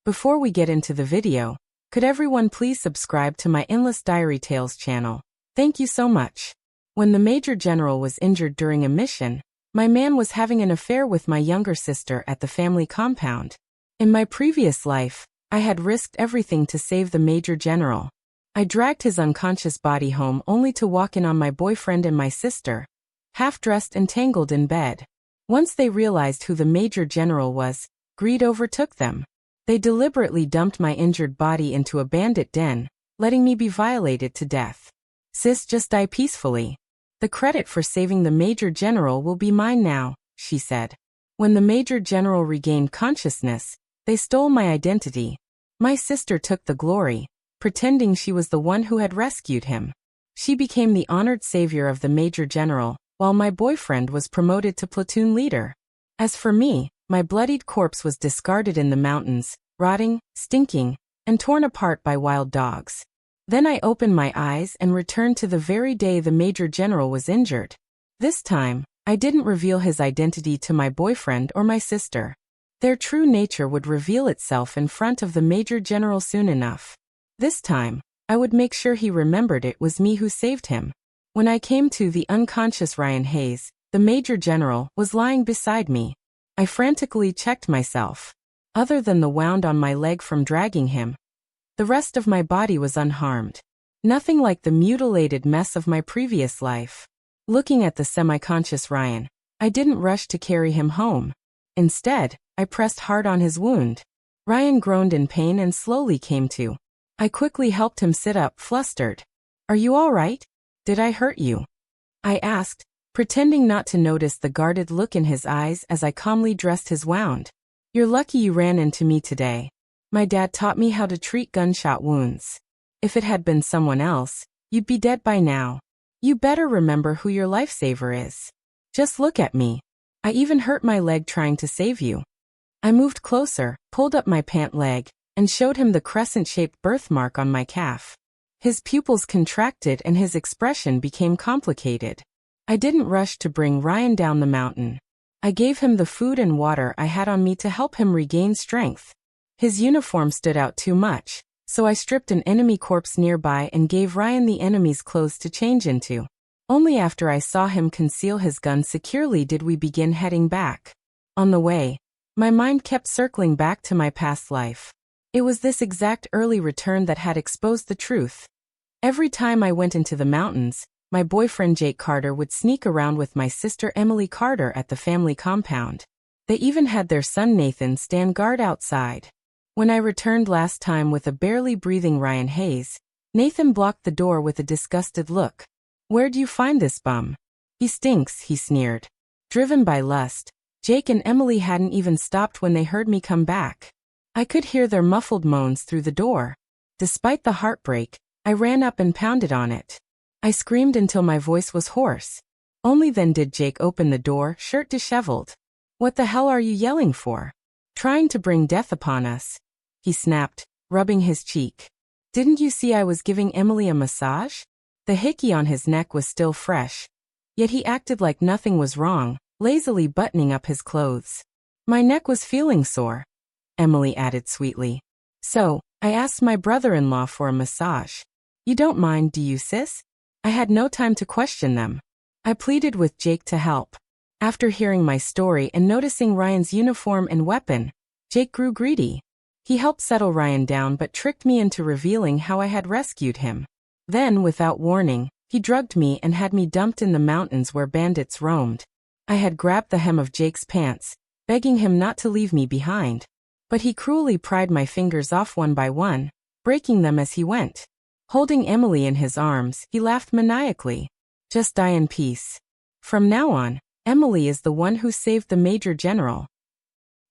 Before we get into the video, could everyone please subscribe to my Endless Diary Tales channel? Thank you so much. When the Major General was injured during a mission, my man was having an affair with my younger sister at the family compound. In my previous life, I had risked everything to save the Major General. I dragged his unconscious body home only to walk in on my boyfriend and my sister, half-dressed and tangled in bed. Once they realized who the Major General was, greed overtook them. They deliberately dumped my injured body into a bandit den, letting me be violated to death. Sis, just die peacefully. The credit for saving the Major General will be mine now, she said. When the Major General regained consciousness, they stole my identity. My sister took the glory, pretending she was the one who had rescued him. She became the honored savior of the Major General, while my boyfriend was promoted to platoon leader. As for me, my bloodied corpse was discarded in the mountains, rotting, stinking, and torn apart by wild dogs. Then I opened my eyes and returned to the very day the Major General was injured. This time, I didn't reveal his identity to my boyfriend or my sister. Their true nature would reveal itself in front of the Major General soon enough. This time, I would make sure he remembered it was me who saved him. When I came to the unconscious Ryan Hayes, the Major General was lying beside me. I frantically checked myself. Other than the wound on my leg from dragging him, the rest of my body was unharmed. Nothing like the mutilated mess of my previous life. Looking at the semi-conscious Ryan, I didn't rush to carry him home. Instead, I pressed hard on his wound. Ryan groaned in pain and slowly came to. I quickly helped him sit up, flustered. "Are you all right? Did I hurt you?" I asked, pretending not to notice the guarded look in his eyes as I calmly dressed his wound. "You're lucky you ran into me today. My dad taught me how to treat gunshot wounds. If it had been someone else, you'd be dead by now. You better remember who your lifesaver is. Just look at me. I even hurt my leg trying to save you." I moved closer, pulled up my pant leg, and showed him the crescent-shaped birthmark on my calf. His pupils contracted and his expression became complicated. I didn't rush to bring Ryan down the mountain. I gave him the food and water I had on me to help him regain strength. His uniform stood out too much, so I stripped an enemy corpse nearby and gave Ryan the enemy's clothes to change into. Only after I saw him conceal his gun securely did we begin heading back. On the way, my mind kept circling back to my past life. It was this exact early return that had exposed the truth. Every time I went into the mountains, my boyfriend Jake Carter would sneak around with my sister Emily Carter at the family compound. They even had their son Nathan stand guard outside. When I returned last time with a barely breathing Ryan Hayes, Nathan blocked the door with a disgusted look. "Where'd you find this bum? He stinks," he sneered. Driven by lust, Jake and Emily hadn't even stopped when they heard me come back. I could hear their muffled moans through the door. Despite the heartbreak, I ran up and pounded on it. I screamed until my voice was hoarse. Only then did Jake open the door, shirt disheveled. "What the hell are you yelling for? Trying to bring death upon us?" he snapped, rubbing his cheek. "Didn't you see I was giving Emily a massage?" The hickey on his neck was still fresh. Yet he acted like nothing was wrong, lazily buttoning up his clothes. "My neck was feeling sore," Emily added sweetly. "So, I asked my brother-in-law for a massage. You don't mind, do you, sis?" I had no time to question them. I pleaded with Jake to help. After hearing my story and noticing Ryan's uniform and weapon, Jake grew greedy. He helped settle Ryan down but tricked me into revealing how I had rescued him. Then, without warning, he drugged me and had me dumped in the mountains where bandits roamed. I had grabbed the hem of Jake's pants, begging him not to leave me behind. But he cruelly pried my fingers off one by one, breaking them as he went. Holding Emily in his arms, he laughed maniacally. "Just die in peace. From now on, Emily is the one who saved the Major General."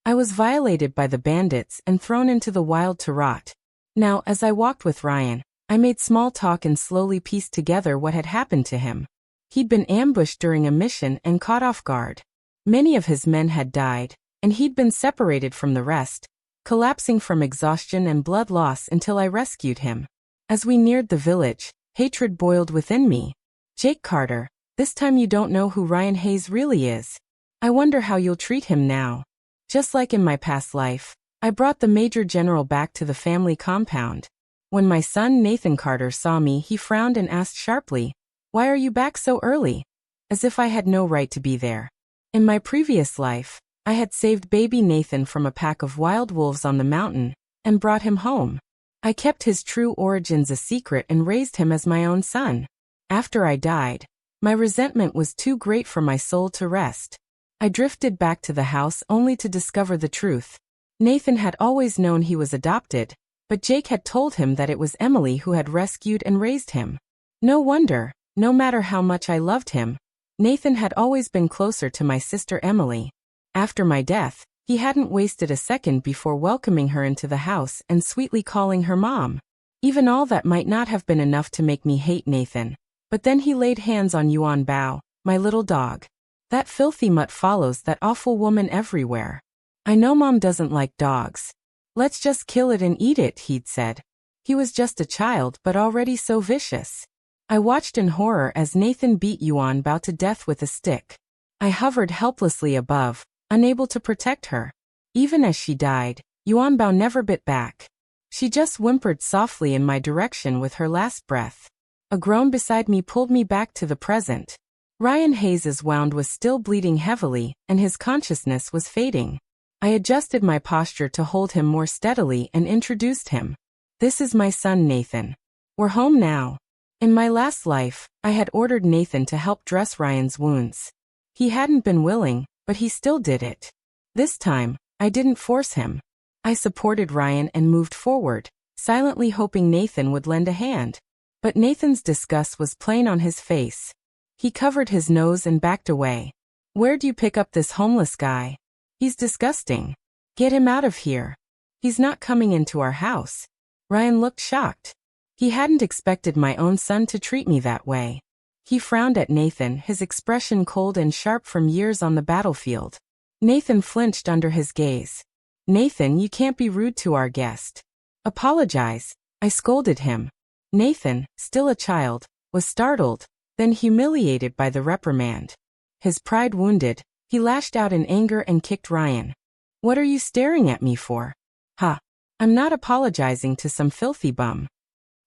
I was violated by the bandits and thrown into the wild to rot. Now, as I walked with Ryan, I made small talk and slowly pieced together what had happened to him. He'd been ambushed during a mission and caught off guard. Many of his men had died, and he'd been separated from the rest, collapsing from exhaustion and blood loss until I rescued him. As we neared the village, hatred boiled within me. "Jake Carter, this time you don't know who Ryan Hayes really is. I wonder how you'll treat him now." Just like in my past life, I brought the Major General back to the family compound. When my son Nathan Carter saw me, he frowned and asked sharply, "Why are you back so early?" As if I had no right to be there. In my previous life, I had saved baby Nathan from a pack of wild wolves on the mountain and brought him home. I kept his true origins a secret and raised him as my own son. After I died, my resentment was too great for my soul to rest. I drifted back to the house only to discover the truth. Nathan had always known he was adopted, but Jake had told him that it was Emily who had rescued and raised him. No wonder, no matter how much I loved him, Nathan had always been closer to my sister Emily. After my death, he hadn't wasted a second before welcoming her into the house and sweetly calling her mom. Even all that might not have been enough to make me hate Nathan, but then he laid hands on Yuan Bao, my little dog. That filthy mutt follows that awful woman everywhere. "I know Mom doesn't like dogs. Let's just kill it and eat it," he'd said. He was just a child but already so vicious. I watched in horror as Nathan beat Yuan Bao to death with a stick. I hovered helplessly above, unable to protect her. Even as she died, Yuan Bao never bit back. She just whimpered softly in my direction with her last breath. A groan beside me pulled me back to the present. Ryan Hayes's wound was still bleeding heavily, and his consciousness was fading. I adjusted my posture to hold him more steadily and introduced him. "This is my son Nathan. We're home now." In my last life, I had ordered Nathan to help dress Ryan's wounds. He hadn't been willing, but he still did it. This time, I didn't force him. I supported Ryan and moved forward, silently hoping Nathan would lend a hand. But Nathan's disgust was plain on his face. He covered his nose and backed away. "Where'd you pick up this homeless guy? He's disgusting. Get him out of here. He's not coming into our house." Ryan looked shocked. He hadn't expected my own son to treat me that way. He frowned at Nathan, his expression cold and sharp from years on the battlefield. Nathan flinched under his gaze. "Nathan, you can't be rude to our guest. Apologize," I scolded him. Nathan, still a child, was startled, then humiliated by the reprimand. His pride wounded, he lashed out in anger and kicked Ryan. "What are you staring at me for? Ha! I'm not apologizing to some filthy bum."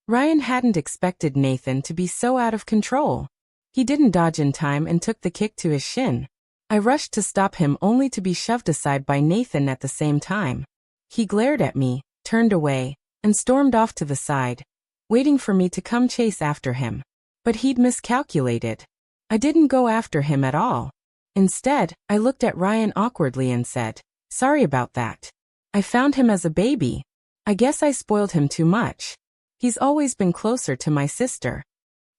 Ryan hadn't expected Nathan to be so out of control. He didn't dodge in time and took the kick to his shin. I rushed to stop him only to be shoved aside by Nathan at the same time. He glared at me, turned away, and stormed off to the side, waiting for me to come chase after him. But he'd miscalculated. I didn't go after him at all. Instead, I looked at Ryan awkwardly and said, "Sorry about that. I found him as a baby. I guess I spoiled him too much. He's always been closer to my sister."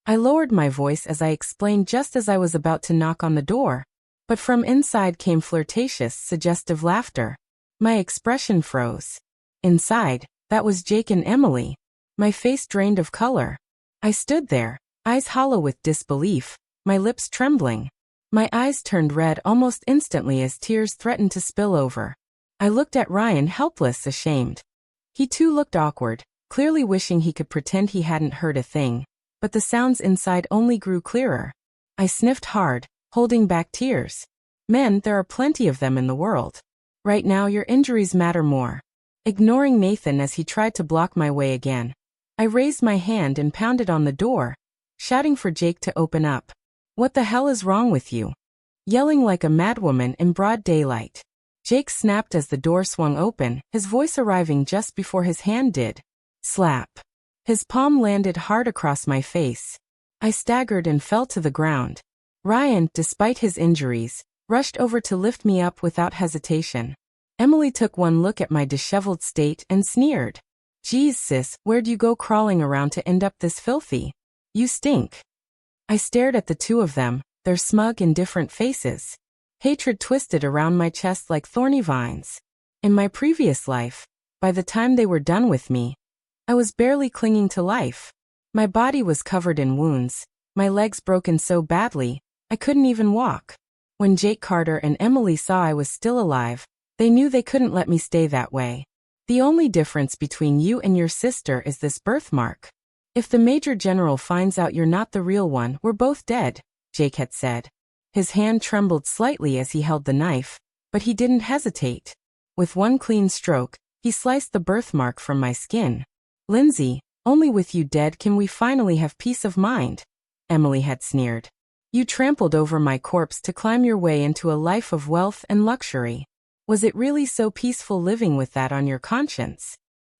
I lowered my voice as I explained just as I was about to knock on the door, but from inside came flirtatious, suggestive laughter. My expression froze. Inside, that was Jake and Emily. My face drained of color. I stood there, eyes hollow with disbelief, my lips trembling. My eyes turned red almost instantly as tears threatened to spill over. I looked at Ryan, helpless, ashamed. He too looked awkward, clearly wishing he could pretend he hadn't heard a thing, but the sounds inside only grew clearer. I sniffed hard, holding back tears. Men, there are plenty of them in the world. Right now your injuries matter more. Ignoring Nathan as he tried to block my way again, I raised my hand and pounded on the door, shouting for Jake to open up. "What the hell is wrong with you?" Yelling like a madwoman in broad daylight. Jake snapped as the door swung open, his voice arriving just before his hand did. Slap. His palm landed hard across my face. I staggered and fell to the ground. Ryan, despite his injuries, rushed over to lift me up without hesitation. Emily took one look at my disheveled state and sneered. "Geez, sis, where'd you go crawling around to end up this filthy? You stink." I stared at the two of them, their smug, indifferent faces. Hatred twisted around my chest like thorny vines. In my previous life, by the time they were done with me, I was barely clinging to life. My body was covered in wounds, my legs broken so badly, I couldn't even walk. When Jake Carter and Emily saw I was still alive, they knew they couldn't let me stay that way. "The only difference between you and your sister is this birthmark. If the Major General finds out you're not the real one, we're both dead," Jake had said. His hand trembled slightly as he held the knife, but he didn't hesitate. With one clean stroke, He sliced the birthmark from my skin. Lindsay, only with you dead can we finally have peace of mind, Emily had sneered. You trampled over my corpse to climb your way into a life of wealth and luxury. Was it really so peaceful living with that on your conscience?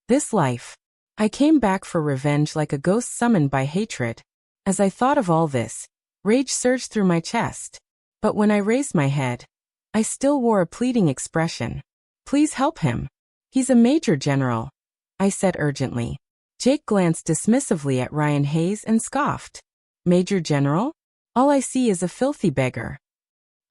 This life. I came back for revenge like a ghost summoned by hatred. As I thought of all this, rage surged through my chest. But when I raised my head, I still wore a pleading expression. Please help him. He's a major general, I said urgently. Jake glanced dismissively at Ryan Hayes and scoffed. Major General? All I see is a filthy beggar.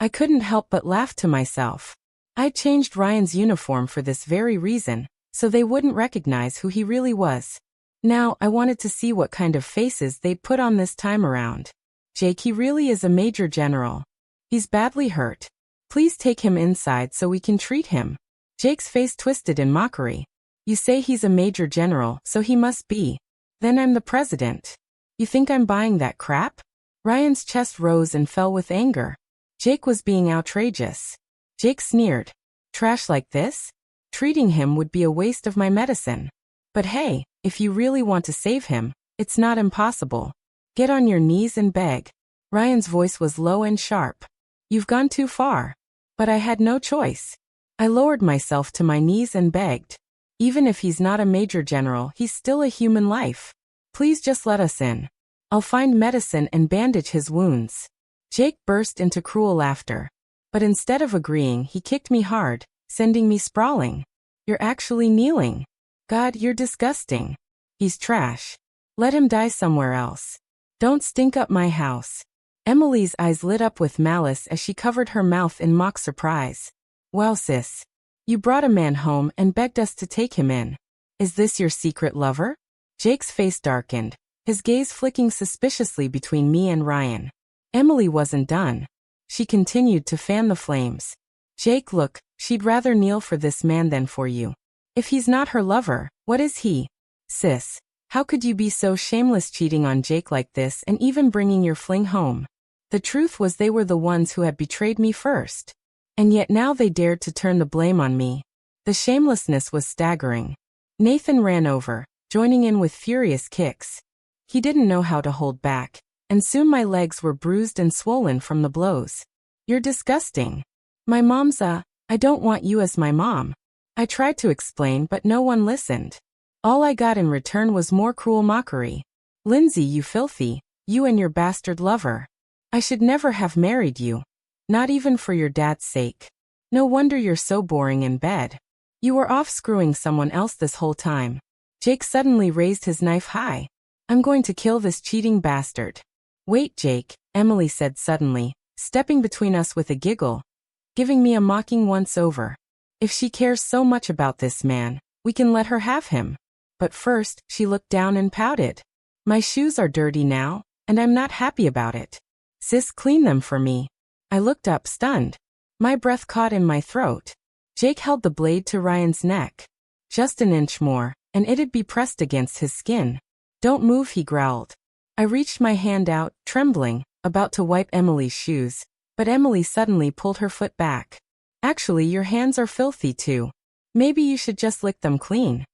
I couldn't help but laugh to myself. I'd changed Ryan's uniform for this very reason, so they wouldn't recognize who he really was. Now I wanted to see what kind of faces they'd put on this time around. Jake, he really is a major general. He's badly hurt. Please take him inside so we can treat him. Jake's face twisted in mockery. You say he's a major general, so he must be. Then I'm the president. You think I'm buying that crap? Ryan's chest rose and fell with anger. Jake was being outrageous. Jake sneered. Trash like this? Treating him would be a waste of my medicine. But hey, if you really want to save him, it's not impossible. Get on your knees and beg. Ryan's voice was low and sharp. You've gone too far. But I had no choice. I lowered myself to my knees and begged. Even if he's not a major general, he's still a human life. Please just let us in. I'll find medicine and bandage his wounds. Jake burst into cruel laughter. But instead of agreeing, he kicked me hard, sending me sprawling. You're actually kneeling. God, you're disgusting. He's trash. Let him die somewhere else. Don't stink up my house. Emily's eyes lit up with malice as she covered her mouth in mock surprise. Wow, sis. You brought a man home and begged us to take him in. Is this your secret lover? Jake's face darkened, his gaze flicking suspiciously between me and Ryan. Emily wasn't done. She continued to fan the flames. Jake, look, she'd rather kneel for this man than for you. If he's not her lover, what is he? Sis, how could you be so shameless cheating on Jake like this and even bringing your fling home? The truth was they were the ones who had betrayed me first. And yet now they dared to turn the blame on me. The shamelessness was staggering. Nathan ran over, joining in with furious kicks. He didn't know how to hold back, and soon my legs were bruised and swollen from the blows. You're disgusting. My mom's I don't want you as my mom. I tried to explain, but no one listened. All I got in return was more cruel mockery. Lindsay, you filthy, you and your bastard lover. I should never have married you. Not even for your dad's sake. No wonder you're so boring in bed. You were off screwing someone else this whole time. Jake suddenly raised his knife high. I'm going to kill this cheating bastard. Wait, Jake, Emily said suddenly, stepping between us with a giggle, giving me a mocking once-over. If she cares so much about this man, we can let her have him. But first, she looked down and pouted. My shoes are dirty now, and I'm not happy about it. Sis, clean them for me. I looked up stunned. My breath caught in my throat. Jake held the blade to Ryan's neck. Just an inch more, and it'd be pressed against his skin. Don't move, he growled. I reached my hand out, trembling, about to wipe Emily's shoes, but Emily suddenly pulled her foot back. Actually, your hands are filthy too. Maybe you should just lick them clean.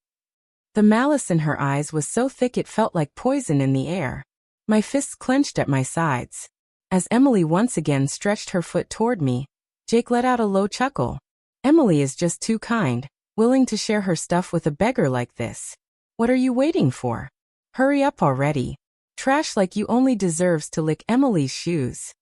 The malice in her eyes was so thick it felt like poison in the air. My fists clenched at my sides. As Emily once again stretched her foot toward me, Jake let out a low chuckle. Emily is just too kind, willing to share her stuff with a beggar like this. What are you waiting for? Hurry up already. Trash like you only deserves to lick Emily's shoes.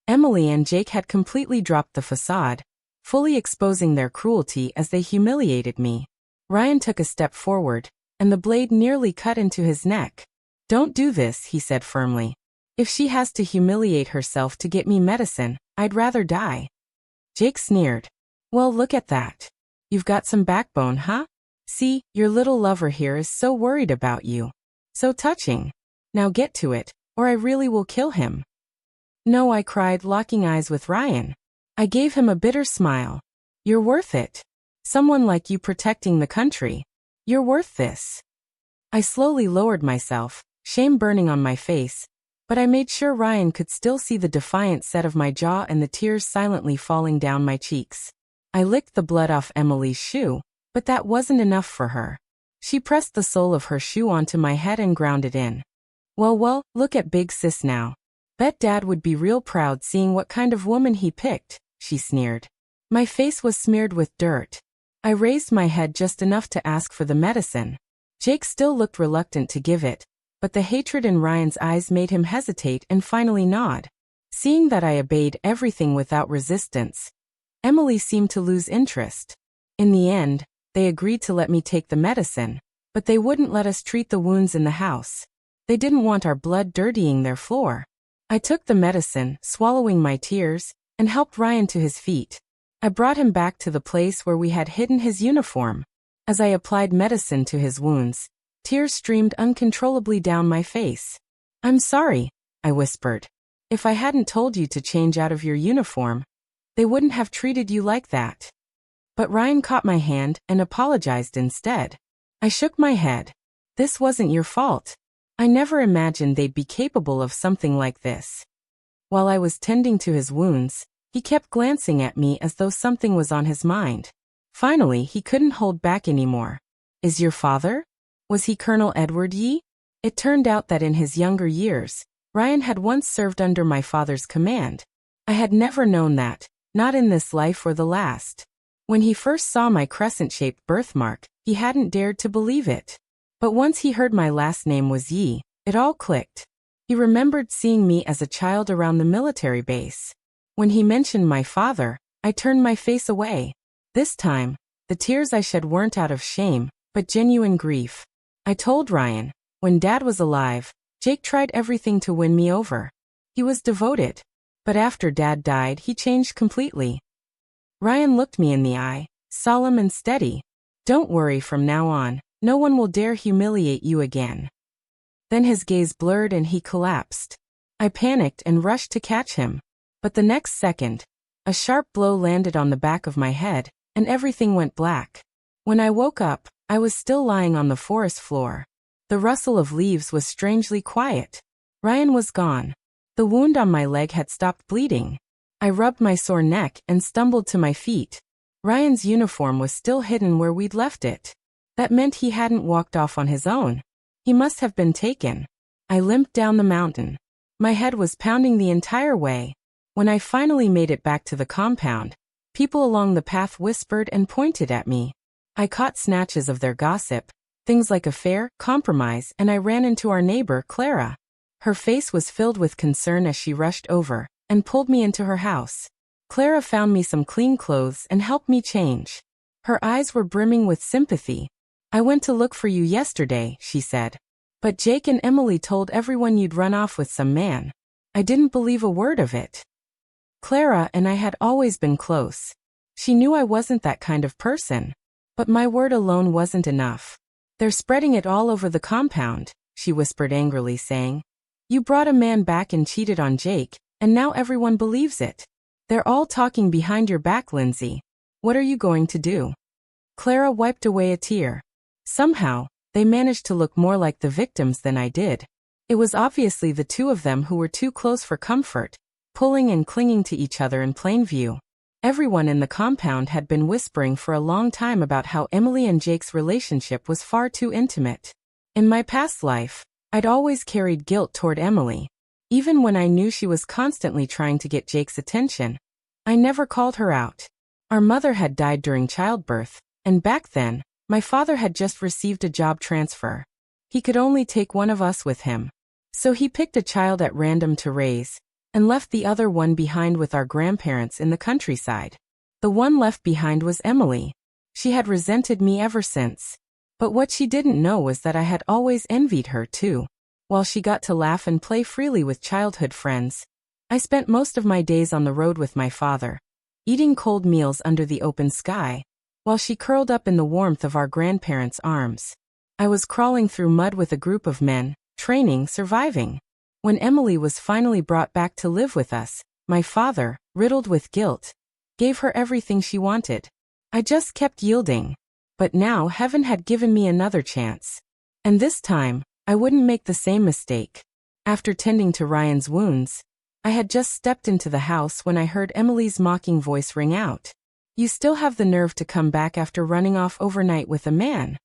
Emily and Jake had completely dropped the facade, fully exposing their cruelty as they humiliated me. Ryan took a step forward, and the blade nearly cut into his neck. Don't do this, he said firmly. If she has to humiliate herself to get me medicine, I'd rather die. Jake sneered. Well, look at that. You've got some backbone, huh? See, your little lover here is so worried about you. So touching. Now get to it, or I really will kill him. No, I cried, locking eyes with Ryan. I gave him a bitter smile. You're worth it. Someone like you protecting the country. You're worth this. I slowly lowered myself, shame burning on my face, but I made sure Ryan could still see the defiant set of my jaw and the tears silently falling down my cheeks. I licked the blood off Emily's shoe, But that wasn't enough for her. She pressed the sole of her shoe onto my head and ground it in. Well, look at big sis now. Bet Dad would be real proud seeing what kind of woman he picked, she sneered. My face was smeared with dirt. I raised my head just enough to ask for the medicine. Jake still looked reluctant to give it, but the hatred in Ryan's eyes made him hesitate and finally nod. Seeing that I obeyed everything without resistance, Emily seemed to lose interest. In the end, they agreed to let me take the medicine, but they wouldn't let us treat the wounds in the house. They didn't want our blood dirtying their floor. I took the medicine, swallowing my tears, and helped Ryan to his feet. I brought him back to the place where we had hidden his uniform. As I applied medicine to his wounds, tears streamed uncontrollably down my face. I'm sorry, I whispered. If I hadn't told you to change out of your uniform, they wouldn't have treated you like that. But Ryan caught my hand and apologized instead. I shook my head. This wasn't your fault. I never imagined they'd be capable of something like this. While I was tending to his wounds, he kept glancing at me as though something was on his mind. Finally, he couldn't hold back anymore. Is your father? Was he Colonel Edward Yee? It turned out that in his younger years, Ryan had once served under my father's command. I had never known that, not in this life or the last. When he first saw my crescent-shaped birthmark, he hadn't dared to believe it. But once he heard my last name was Yee, it all clicked. He remembered seeing me as a child around the military base. When he mentioned my father, I turned my face away. This time, the tears I shed weren't out of shame, but genuine grief. I told Ryan, when Dad was alive, Jake tried everything to win me over. He was devoted. But after Dad died, he changed completely. Ryan looked me in the eye, solemn and steady. Don't worry, from now on, no one will dare humiliate you again. Then his gaze blurred and he collapsed. I panicked and rushed to catch him. But the next second, a sharp blow landed on the back of my head, and everything went black. When I woke up, I was still lying on the forest floor. The rustle of leaves was strangely quiet. Ryan was gone. The wound on my leg had stopped bleeding. I rubbed my sore neck and stumbled to my feet. Ryan's uniform was still hidden where we'd left it. That meant he hadn't walked off on his own. He must have been taken. I limped down the mountain. My head was pounding the entire way. When I finally made it back to the compound, people along the path whispered and pointed at me. I caught snatches of their gossip, things like affair, compromise, and I ran into our neighbor, Clara. Her face was filled with concern as she rushed over and pulled me into her house. Clara found me some clean clothes and helped me change. Her eyes were brimming with sympathy. I went to look for you yesterday, she said. But Jake and Emily told everyone you'd run off with some man. I didn't believe a word of it. Clara and I had always been close. She knew I wasn't that kind of person. But my word alone wasn't enough. They're spreading it all over the compound, she whispered angrily, saying. You brought a man back and cheated on Jake, and now everyone believes it. They're all talking behind your back, Lindsay. What are you going to do? Clara wiped away a tear. Somehow, they managed to look more like the victims than I did. It was obviously the two of them who were too close for comfort, pulling and clinging to each other in plain view. Everyone in the compound had been whispering for a long time about how Emily and Jake's relationship was far too intimate. In my past life, I'd always carried guilt toward Emily. Even when I knew she was constantly trying to get Jake's attention, I never called her out. Our mother had died during childbirth, and back then, my father had just received a job transfer. He could only take one of us with him. So he picked a child at random to raise, and left the other one behind with our grandparents in the countryside. The one left behind was Emily. She had resented me ever since. But what she didn't know was that I had always envied her too. While she got to laugh and play freely with childhood friends, I spent most of my days on the road with my father, eating cold meals under the open sky, while she curled up in the warmth of our grandparents' arms. I was crawling through mud with a group of men, training, surviving. When Emily was finally brought back to live with us, my father, riddled with guilt, gave her everything she wanted. I just kept yielding. But now heaven had given me another chance. And this time, I wouldn't make the same mistake. After tending to Ryan's wounds, I had just stepped into the house when I heard Emily's mocking voice ring out. You still have the nerve to come back after running off overnight with a man.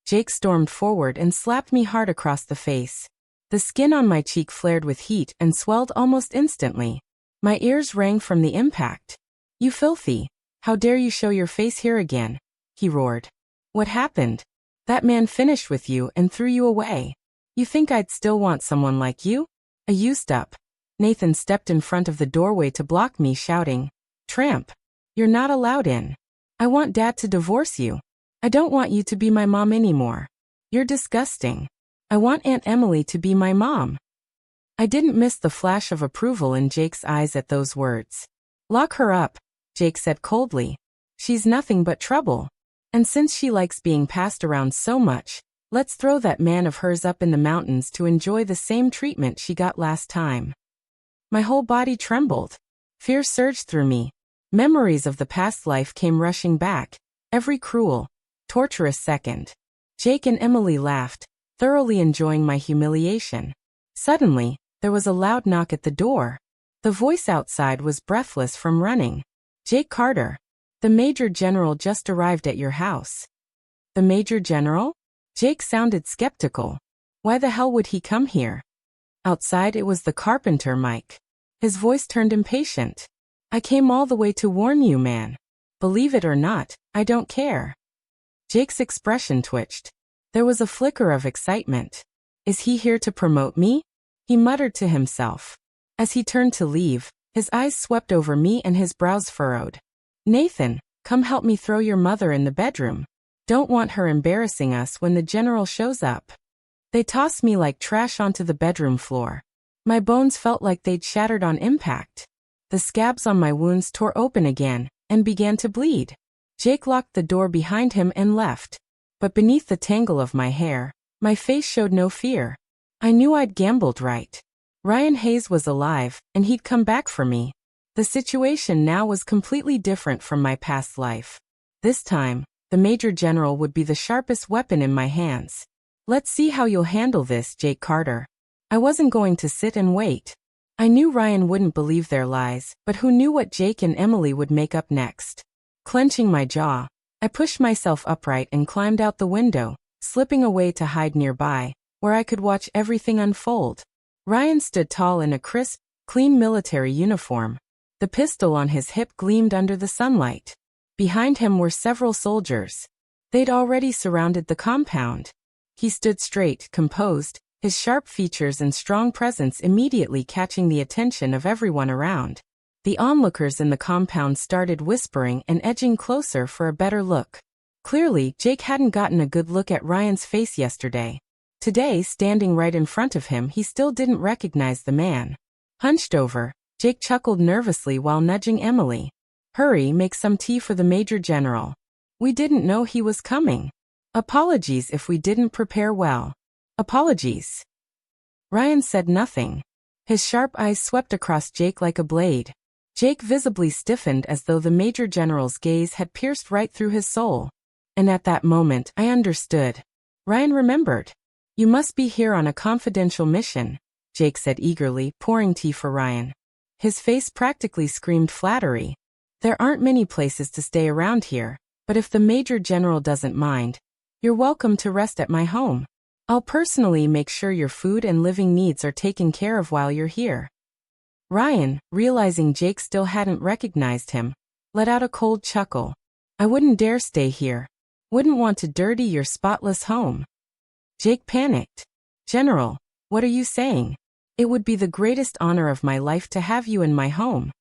Jake stormed forward and slapped me hard across the face. The skin on my cheek flared with heat and swelled almost instantly. My ears rang from the impact. You filthy! How dare you show your face here again? He roared. What happened? That man finished with you and threw you away. You think I'd still want someone like you? A used up. Nathan stepped in front of the doorway to block me, shouting, Tramp! You're not allowed in. I want Dad to divorce you. I don't want you to be my mom anymore. You're disgusting. I want Aunt Emily to be my mom. I didn't miss the flash of approval in Jake's eyes at those words. Lock her up, Jake said coldly. She's nothing but trouble. And since she likes being passed around so much, let's throw that man of hers up in the mountains to enjoy the same treatment she got last time. My whole body trembled. Fear surged through me. Memories of the past life came rushing back, every cruel, torturous second. Jake and Emily laughed, thoroughly enjoying my humiliation. Suddenly, there was a loud knock at the door. The voice outside was breathless from running. Jake Carter. The Major General just arrived at your house. The Major General? Jake sounded skeptical. Why the hell would he come here? Outside it was the carpenter, Mike. His voice turned impatient. I came all the way to warn you, man. Believe it or not, I don't care. Jake's expression twitched. There was a flicker of excitement. Is he here to promote me? He muttered to himself. As he turned to leave, his eyes swept over me and his brows furrowed. Nathan, come help me throw your mother in the bedroom. Don't want her embarrassing us when the general shows up. They tossed me like trash onto the bedroom floor. My bones felt like they'd shattered on impact. The scabs on my wounds tore open again and began to bleed. Jake locked the door behind him and left. But beneath the tangle of my hair, my face showed no fear. I knew I'd gambled right. Ryan Hayes was alive, and he'd come back for me. The situation now was completely different from my past life. This time, the Major General would be the sharpest weapon in my hands. Let's see how you'll handle this, Jake Carter. I wasn't going to sit and wait. I knew Ryan wouldn't believe their lies, but who knew what Jake and Emily would make up next? Clenching my jaw, I pushed myself upright and climbed out the window, slipping away to hide nearby, where I could watch everything unfold. Ryan stood tall in a crisp, clean military uniform. The pistol on his hip gleamed under the sunlight. Behind him were several soldiers. They'd already surrounded the compound. He stood straight, composed, his sharp features and strong presence immediately catching the attention of everyone around. The onlookers in the compound started whispering and edging closer for a better look. Clearly, Jake hadn't gotten a good look at Ryan's face yesterday. Today, standing right in front of him, he still didn't recognize the man. Hunched over, Jake chuckled nervously while nudging Emily. Hurry, make some tea for the Major General. We didn't know he was coming. Apologies if we didn't prepare well. Apologies. Ryan said nothing. His sharp eyes swept across Jake like a blade. Jake visibly stiffened as though the Major General's gaze had pierced right through his soul. And at that moment, I understood. Ryan remembered. You must be here on a confidential mission, Jake said eagerly, pouring tea for Ryan. His face practically screamed flattery. There aren't many places to stay around here, but if the Major General doesn't mind, you're welcome to rest at my home. I'll personally make sure your food and living needs are taken care of while you're here. Ryan, realizing Jake still hadn't recognized him, let out a cold chuckle. I wouldn't dare stay here. Wouldn't want to dirty your spotless home. Jake panicked. General, what are you saying? It would be the greatest honor of my life to have you in my home.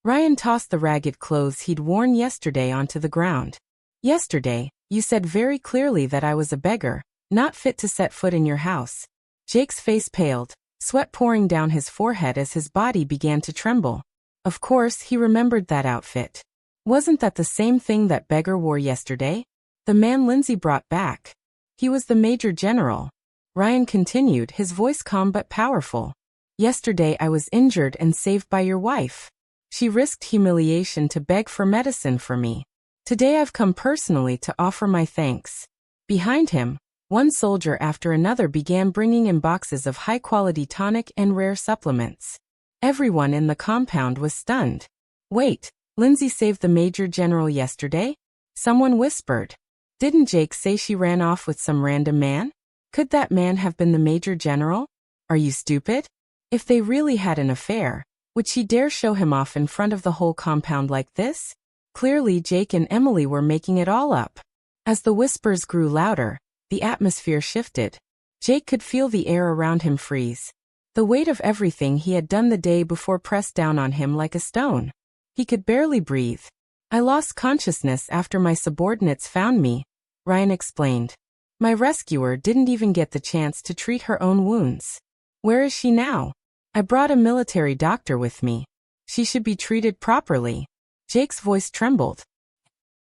Ryan tossed the ragged clothes he'd worn yesterday onto the ground. Yesterday, you said very clearly that I was a beggar, not fit to set foot in your house. Jake's face paled, sweat pouring down his forehead as his body began to tremble. Of course, he remembered that outfit. Wasn't that the same thing that beggar wore yesterday? The man Lindsay brought back. He was the Major General. Ryan continued, his voice calm but powerful. Yesterday I was injured and saved by your wife. She risked humiliation to beg for medicine for me. Today I've come personally to offer my thanks. Behind him, one soldier after another began bringing in boxes of high-quality tonic and rare supplements. Everyone in the compound was stunned. Wait, Lindsay saved the Major General yesterday? Someone whispered. Didn't Jake say she ran off with some random man? Could that man have been the Major General? Are you stupid? If they really had an affair, would she dare show him off in front of the whole compound like this? Clearly Jake and Emily were making it all up. As the whispers grew louder, the atmosphere shifted. Jake could feel the air around him freeze. The weight of everything he had done the day before pressed down on him like a stone. He could barely breathe. I lost consciousness after my subordinates found me, Ryan explained. My rescuer didn't even get the chance to treat her own wounds. Where is she now? I brought a military doctor with me. She should be treated properly. Jake's voice trembled.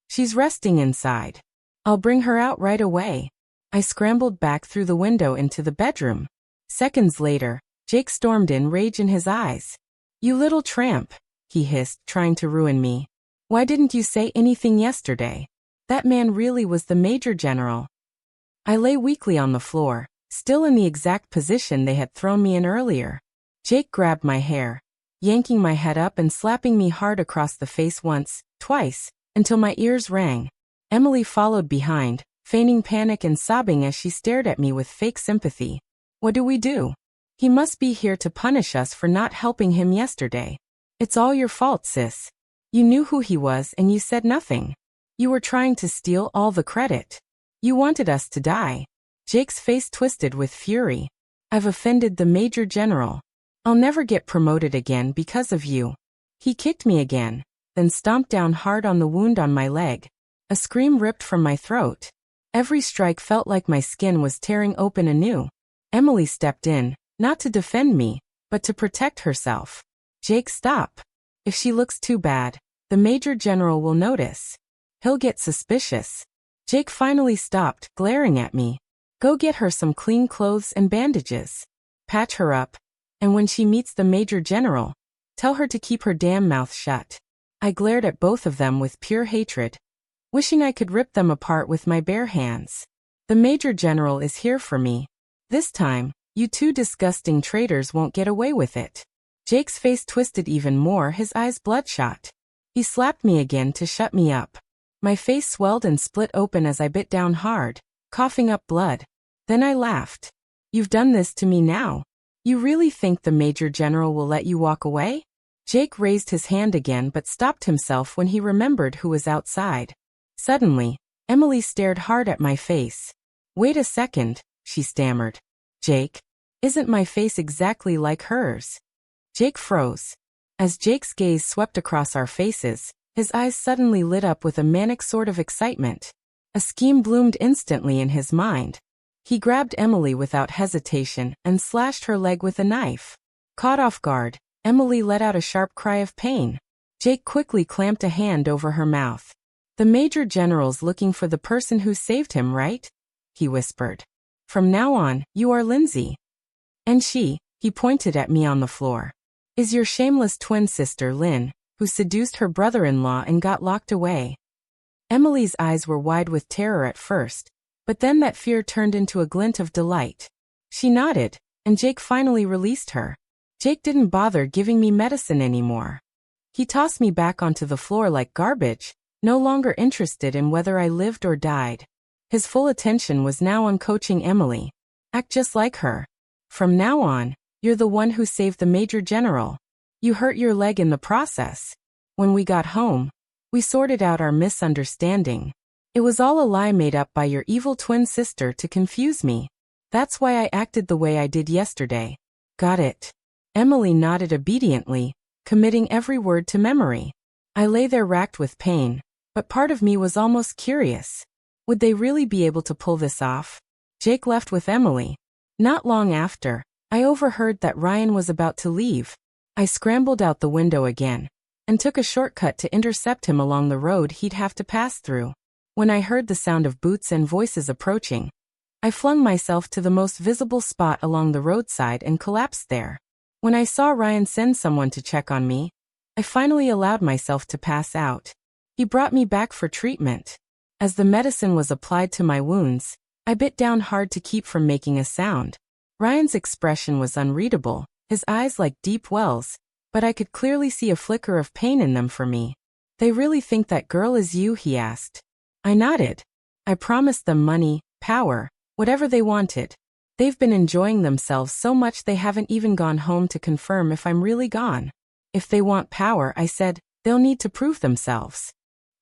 She's resting inside. I'll bring her out right away. I scrambled back through the window into the bedroom. Seconds later, Jake stormed in, rage in his eyes. You little tramp, he hissed, trying to ruin me. Why didn't you say anything yesterday? That man really was the Major General. I lay weakly on the floor, still in the exact position they had thrown me in earlier. Jake grabbed my hair, yanking my head up and slapping me hard across the face once, twice, until my ears rang. Emily followed behind, feigning panic and sobbing as she stared at me with fake sympathy. What do we do? He must be here to punish us for not helping him yesterday. It's all your fault, sis. You knew who he was and you said nothing. You were trying to steal all the credit. You wanted us to die. Jake's face twisted with fury. I've offended the Major General. I'll never get promoted again because of you. He kicked me again, then stomped down hard on the wound on my leg. A scream ripped from my throat. Every strike felt like my skin was tearing open anew. Emily stepped in, not to defend me, but to protect herself. Jake, stop. If she looks too bad, the Major General will notice. He'll get suspicious. Jake finally stopped, glaring at me. Go get her some clean clothes and bandages. Patch her up. And when she meets the Major General, tell her to keep her damn mouth shut. I glared at both of them with pure hatred, wishing I could rip them apart with my bare hands. The Major General is here for me. This time, you two disgusting traitors won't get away with it. Jake's face twisted even more, his eyes bloodshot. He slapped me again to shut me up. My face swelled and split open as I bit down hard, coughing up blood. Then I laughed. You've done this to me now. You really think the Major General will let you walk away? Jake raised his hand again but stopped himself when he remembered who was outside. Suddenly, Emily stared hard at my face. Wait a second, she stammered. Jake, isn't my face exactly like hers? Jake froze. As Jake's gaze swept across our faces, his eyes suddenly lit up with a manic sort of excitement. A scheme bloomed instantly in his mind. He grabbed Emily without hesitation and slashed her leg with a knife. Caught off guard, Emily let out a sharp cry of pain. Jake quickly clamped a hand over her mouth. The Major General's looking for the person who saved him, right? He whispered. From now on, you are Lindsay. And she, he pointed at me on the floor, is your shameless twin sister Lynn, who seduced her brother-in-law and got locked away. Emily's eyes were wide with terror at first, but then that fear turned into a glint of delight. She nodded, and Jake finally released her. Jake didn't bother giving me medicine anymore. He tossed me back onto the floor like garbage, no longer interested in whether I lived or died. His full attention was now on coaching Emily. Act just like her. From now on, you're the one who saved the Major General. You hurt your leg in the process. When we got home, we sorted out our misunderstanding. It was all a lie made up by your evil twin sister to confuse me. That's why I acted the way I did yesterday. Got it? Emily nodded obediently, committing every word to memory. I lay there racked with pain, but part of me was almost curious. Would they really be able to pull this off? Jake left with Emily. Not long after, I overheard that Ryan was about to leave. I scrambled out the window again, and took a shortcut to intercept him along the road he'd have to pass through. When I heard the sound of boots and voices approaching, I flung myself to the most visible spot along the roadside and collapsed there. When I saw Ryan send someone to check on me, I finally allowed myself to pass out. He brought me back for treatment. As the medicine was applied to my wounds, I bit down hard to keep from making a sound. Ryan's expression was unreadable, his eyes like deep wells, but I could clearly see a flicker of pain in them for me. They really think that girl is you, he asked. I nodded. I promised them money, power, whatever they wanted. They've been enjoying themselves so much they haven't even gone home to confirm if I'm really gone. If they want power, I said, they'll need to prove themselves.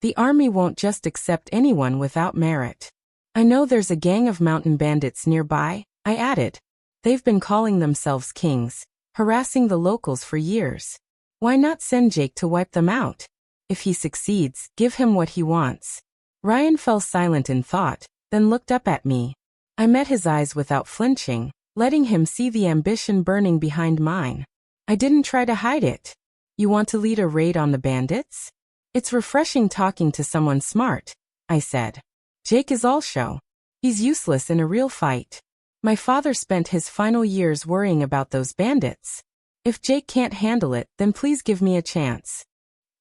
The army won't just accept anyone without merit. I know there's a gang of mountain bandits nearby, I added. They've been calling themselves kings, harassing the locals for years. Why not send Jake to wipe them out? If he succeeds, give him what he wants. Ryan fell silent in thought, then looked up at me. I met his eyes without flinching, letting him see the ambition burning behind mine. I didn't try to hide it. You want to lead a raid on the bandits? It's refreshing talking to someone smart, I said. Jake is all show. He's useless in a real fight. My father spent his final years worrying about those bandits. If Jake can't handle it, then please give me a chance.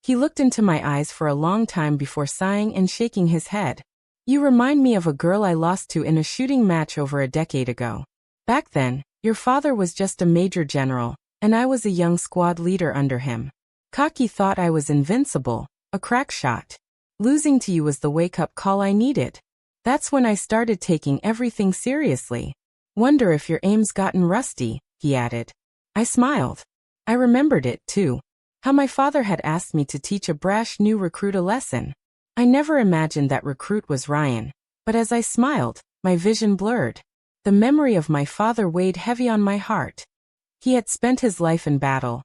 He looked into my eyes for a long time before sighing and shaking his head. You remind me of a girl I lost to in a shooting match over a decade ago. Back then, your father was just a major general, and I was a young squad leader under him. Cocky thought I was invincible, a crack shot. Losing to you was the wake-up call I needed. That's when I started taking everything seriously. Wonder if your aim's gotten rusty, he added. I smiled. I remembered it, too. How my father had asked me to teach a brash new recruit a lesson. I never imagined that recruit was Ryan, but as I smiled, my vision blurred. The memory of my father weighed heavy on my heart. He had spent his life in battle,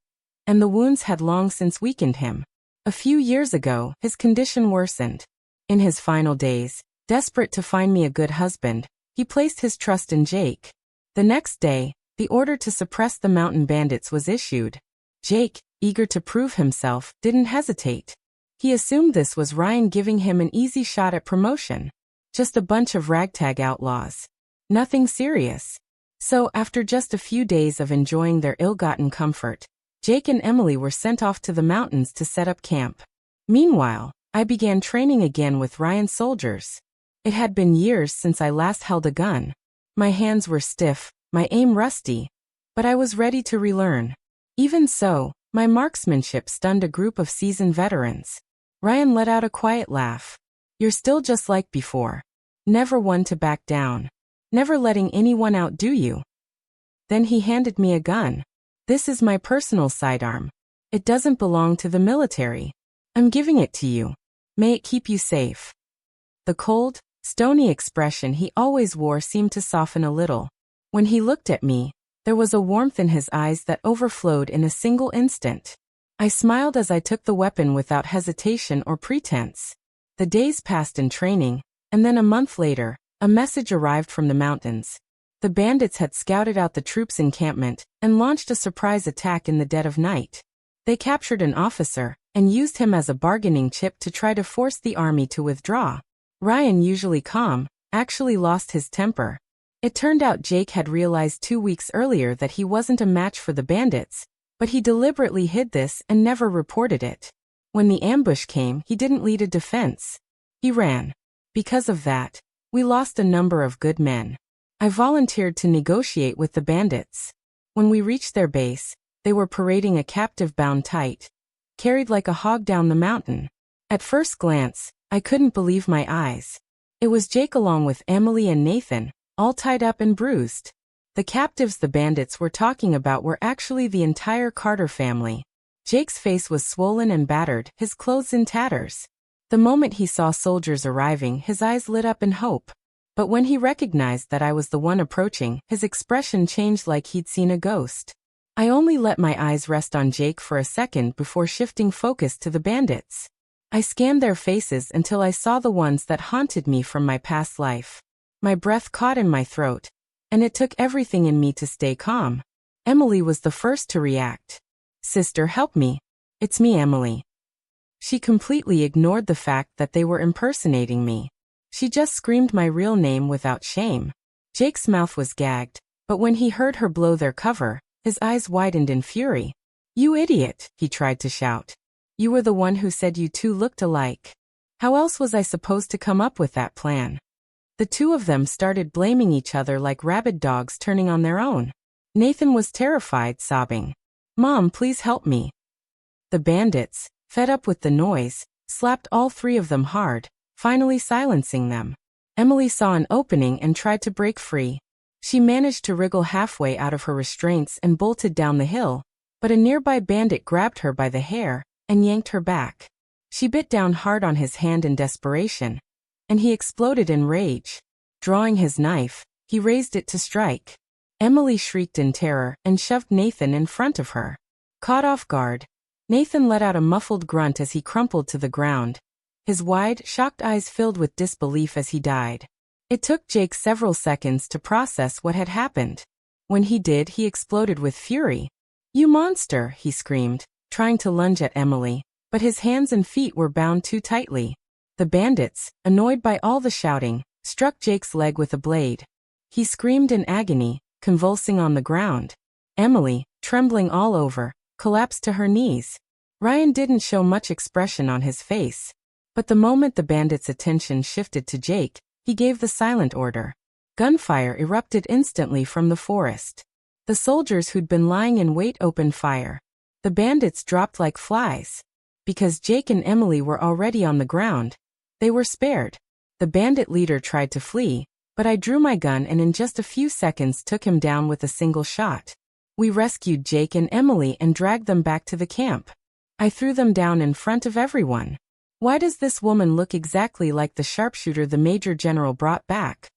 and the wounds had long since weakened him. A few years ago, his condition worsened. In his final days, desperate to find me a good husband, he placed his trust in Jake. The next day, the order to suppress the mountain bandits was issued. Jake, eager to prove himself, didn't hesitate. He assumed this was Ryan giving him an easy shot at promotion. Just a bunch of ragtag outlaws. Nothing serious. So, after just a few days of enjoying their ill-gotten comfort, Jake and Emily were sent off to the mountains to set up camp. Meanwhile, I began training again with Ryan's soldiers. It had been years since I last held a gun. My hands were stiff, my aim rusty, but I was ready to relearn. Even so, my marksmanship stunned a group of seasoned veterans. Ryan let out a quiet laugh. You're still just like before. Never one to back down. Never letting anyone outdo you. Then he handed me a gun. This is my personal sidearm. It doesn't belong to the military. I'm giving it to you. May it keep you safe. The cold, stony expression he always wore seemed to soften a little. When he looked at me, there was a warmth in his eyes that overflowed in a single instant. I smiled as I took the weapon without hesitation or pretense. The days passed in training, and then a month later, a message arrived from the mountains. The bandits had scouted out the troops' encampment and launched a surprise attack in the dead of night. They captured an officer and used him as a bargaining chip to try to force the army to withdraw. Ryan, usually calm, actually lost his temper. It turned out Jake had realized 2 weeks earlier that he wasn't a match for the bandits, but he deliberately hid this and never reported it. When the ambush came, he didn't lead a defense. He ran. Because of that, we lost a number of good men. I volunteered to negotiate with the bandits. When we reached their base, they were parading a captive bound tight, carried like a hog down the mountain. At first glance, I couldn't believe my eyes. It was Jake along with Emily and Nathan, all tied up and bruised. The captives the bandits were talking about were actually the entire Carter family. Jake's face was swollen and battered, his clothes in tatters. The moment he saw soldiers arriving, his eyes lit up in hope. But when he recognized that I was the one approaching, his expression changed like he'd seen a ghost. I only let my eyes rest on Jake for a second before shifting focus to the bandits. I scanned their faces until I saw the ones that haunted me from my past life. My breath caught in my throat, and it took everything in me to stay calm. Emily was the first to react. Sister, help me. It's me, Emily. She completely ignored the fact that they were impersonating me. She just screamed my real name without shame. Jake's mouth was gagged, but when he heard her blow their cover, his eyes widened in fury. You idiot, he tried to shout. You were the one who said you two looked alike. How else was I supposed to come up with that plan? The two of them started blaming each other like rabid dogs turning on their own. Nathan was terrified, sobbing. Mom, please help me. The bandits, fed up with the noise, slapped all three of them hard, finally silencing them. Emily saw an opening and tried to break free. She managed to wriggle halfway out of her restraints and bolted down the hill, but a nearby bandit grabbed her by the hair and yanked her back. She bit down hard on his hand in desperation, and he exploded in rage. Drawing his knife, he raised it to strike. Emily shrieked in terror and shoved Nathan in front of her. Caught off guard, Nathan let out a muffled grunt as he crumpled to the ground, his wide, shocked eyes filled with disbelief as he died. It took Jake several seconds to process what had happened. When he did, he exploded with fury. "You monster!" he screamed, trying to lunge at Emily, but his hands and feet were bound too tightly. The bandits, annoyed by all the shouting, struck Jake's leg with a blade. He screamed in agony, convulsing on the ground. Emily, trembling all over, collapsed to her knees. Ryan didn't show much expression on his face, but the moment the bandits' attention shifted to Jake, he gave the silent order. Gunfire erupted instantly from the forest. The soldiers who'd been lying in wait opened fire. The bandits dropped like flies. Because Jake and Emily were already on the ground, they were spared. The bandit leader tried to flee, but I drew my gun and in just a few seconds took him down with a single shot. We rescued Jake and Emily and dragged them back to the camp. I threw them down in front of everyone. "Why does this woman look exactly like the sharpshooter the Major General brought back?"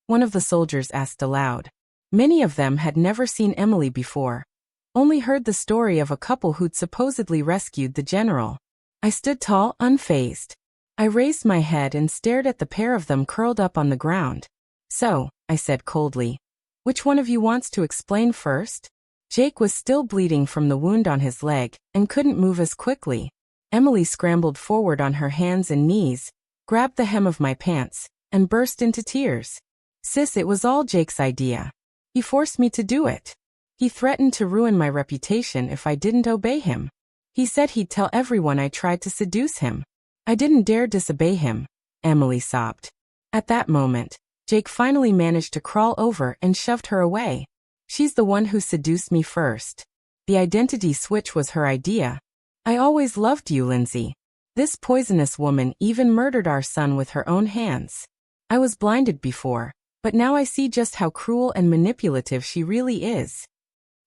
one of the soldiers asked aloud. Many of them had never seen Emily before, only heard the story of a couple who'd supposedly rescued the general. I stood tall, unfazed. I raised my head and stared at the pair of them curled up on the ground. "So," I said coldly, "which one of you wants to explain first?" Jake was still bleeding from the wound on his leg and couldn't move as quickly. Emily scrambled forward on her hands and knees, grabbed the hem of my pants, and burst into tears. "Sis, it was all Jake's idea. He forced me to do it. He threatened to ruin my reputation if I didn't obey him. He said he'd tell everyone I tried to seduce him. I didn't dare disobey him," Emily sobbed. At that moment, Jake finally managed to crawl over and shoved her away. "She's the one who seduced me first. The identity switch was her idea. I always loved you, Lindsay. This poisonous woman even murdered our son with her own hands. I was blinded before, but now I see just how cruel and manipulative she really is."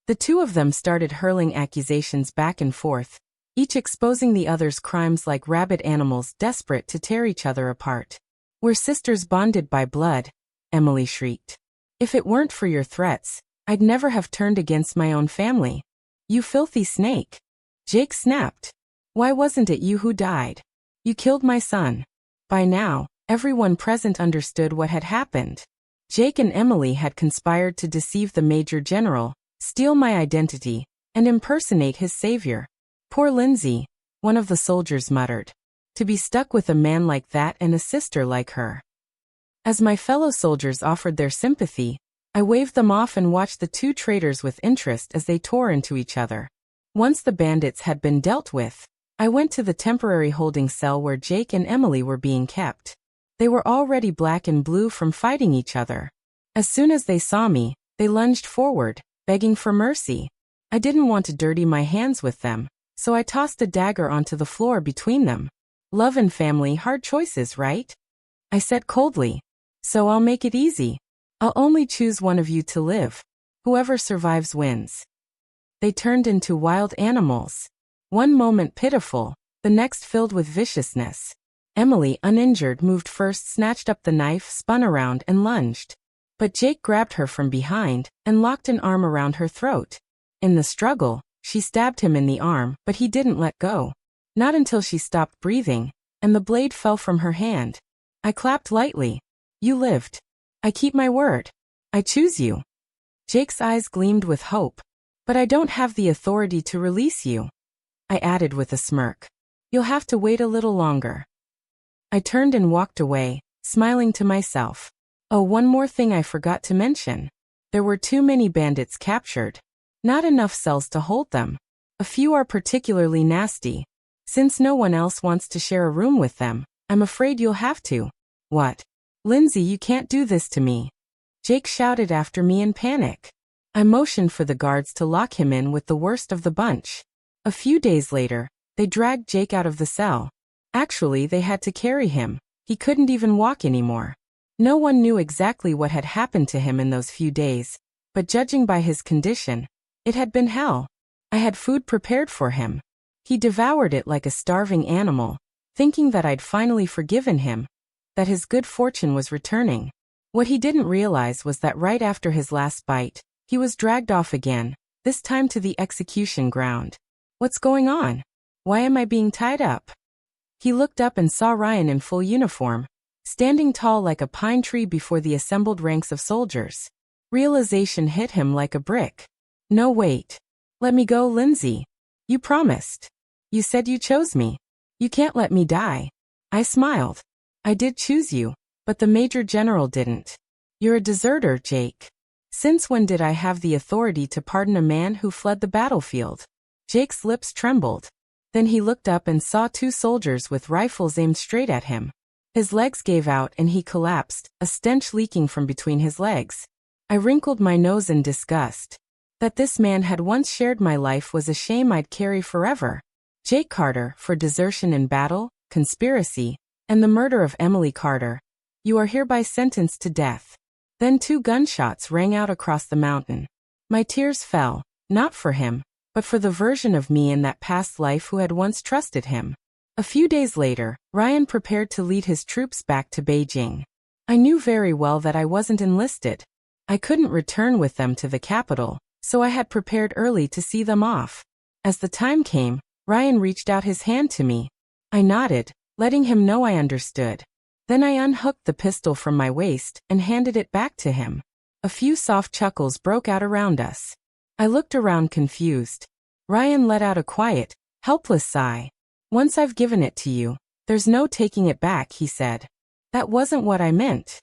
The two of them started hurling accusations back and forth, each exposing the other's crimes like rabid animals desperate to tear each other apart. "We're sisters bonded by blood," Emily shrieked. "If it weren't for your threats, I'd never have turned against my own family. You filthy snake." Jake snapped. "Why wasn't it you who died? You killed my son." By now, everyone present understood what had happened. Jake and Emily had conspired to deceive the Major General, steal my identity, and impersonate his savior. "Poor Lindsay," one of the soldiers muttered. "To be stuck with a man like that and a sister like her." As my fellow soldiers offered their sympathy, I waved them off and watched the two traitors with interest as they tore into each other. Once the bandits had been dealt with, I went to the temporary holding cell where Jake and Emily were being kept. They were already black and blue from fighting each other. As soon as they saw me, they lunged forward, begging for mercy. I didn't want to dirty my hands with them, so I tossed a dagger onto the floor between them. "Love and family, hard choices, right?" I said coldly. "So I'll make it easy. I'll only choose one of you to live. Whoever survives wins." They turned into wild animals. One moment pitiful, the next filled with viciousness. Emily, uninjured, moved first, snatched up the knife, spun around, and lunged. But Jake grabbed her from behind and locked an arm around her throat. In the struggle, she stabbed him in the arm, but he didn't let go. Not until she stopped breathing, and the blade fell from her hand. I clapped lightly. "You lived. I keep my word. I choose you." Jake's eyes gleamed with hope. "But I don't have the authority to release you," I added with a smirk. "You'll have to wait a little longer." I turned and walked away, smiling to myself. Oh, one more thing I forgot to mention. There were too many bandits captured. Not enough cells to hold them. A few are particularly nasty. Since no one else wants to share a room with them, I'm afraid you'll have to. "What? Lindsay, you can't do this to me," Jake shouted after me in panic. I motioned for the guards to lock him in with the worst of the bunch. A few days later, they dragged Jake out of the cell. Actually, they had to carry him. He couldn't even walk anymore. No one knew exactly what had happened to him in those few days, but judging by his condition, it had been hell. I had food prepared for him. He devoured it like a starving animal, thinking that I'd finally forgiven him, that his good fortune was returning. What he didn't realize was that right after his last bite, he was dragged off again, this time to the execution ground. What's going on? Why am I being tied up? He looked up and saw Ryan in full uniform, standing tall like a pine tree before the assembled ranks of soldiers. Realization hit him like a brick. No, wait. Let me go, Lindsay. You promised. You said you chose me. You can't let me die. I smiled. I did choose you, but the Major General didn't. You're a deserter, Jake. Since when did I have the authority to pardon a man who fled the battlefield? Jake's lips trembled. Then he looked up and saw two soldiers with rifles aimed straight at him. His legs gave out and he collapsed, a stench leaking from between his legs. I wrinkled my nose in disgust. That this man had once shared my life was a shame I'd carry forever. Jake Carter, for desertion in battle, conspiracy, and the murder of Emily Carter. You are hereby sentenced to death. Then 2 gunshots rang out across the mountain. My tears fell, not for him, but for the version of me in that past life who had once trusted him. A few days later, Ryan prepared to lead his troops back to Beijing. I knew very well that I wasn't enlisted. I couldn't return with them to the capital, so I had prepared early to see them off. As the time came, Ryan reached out his hand to me. I nodded, letting him know I understood. Then I unhooked the pistol from my waist and handed it back to him. A few soft chuckles broke out around us. I looked around confused. Ryan let out a quiet, helpless sigh. Once I've given it to you, there's no taking it back, he said. That wasn't what I meant.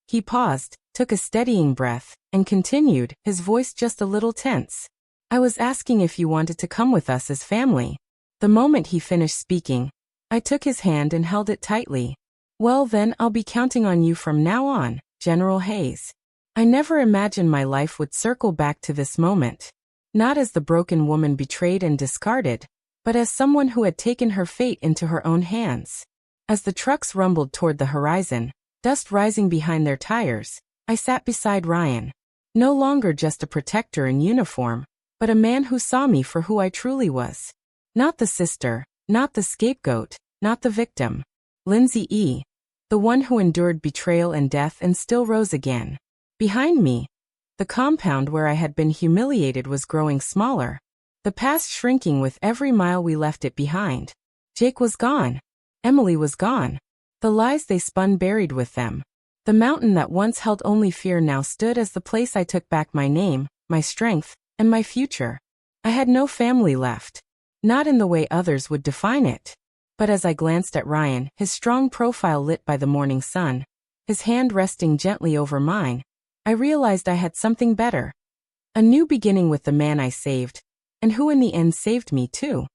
He paused, took a steadying breath, and continued, his voice just a little tense. I was asking if you wanted to come with us as family. The moment he finished speaking, I took his hand and held it tightly. Well then, I'll be counting on you from now on, General Hayes. I never imagined my life would circle back to this moment. Not as the broken woman betrayed and discarded, but as someone who had taken her fate into her own hands. As the trucks rumbled toward the horizon, dust rising behind their tires, I sat beside Ryan. No longer just a protector in uniform, but a man who saw me for who I truly was. Not the sister, not the scapegoat, not the victim. Lindsay E. The one who endured betrayal and death and still rose again. Behind me, the compound where I had been humiliated was growing smaller, the past shrinking with every mile we left it behind. Jake was gone. Emily was gone. The lies they spun buried with them. The mountain that once held only fear now stood as the place I took back my name, my strength, and my future. I had no family left. Not in the way others would define it. But as I glanced at Ryan, his strong profile lit by the morning sun, his hand resting gently over mine, I realized I had something better. A new beginning with the man I saved, and who in the end saved me too.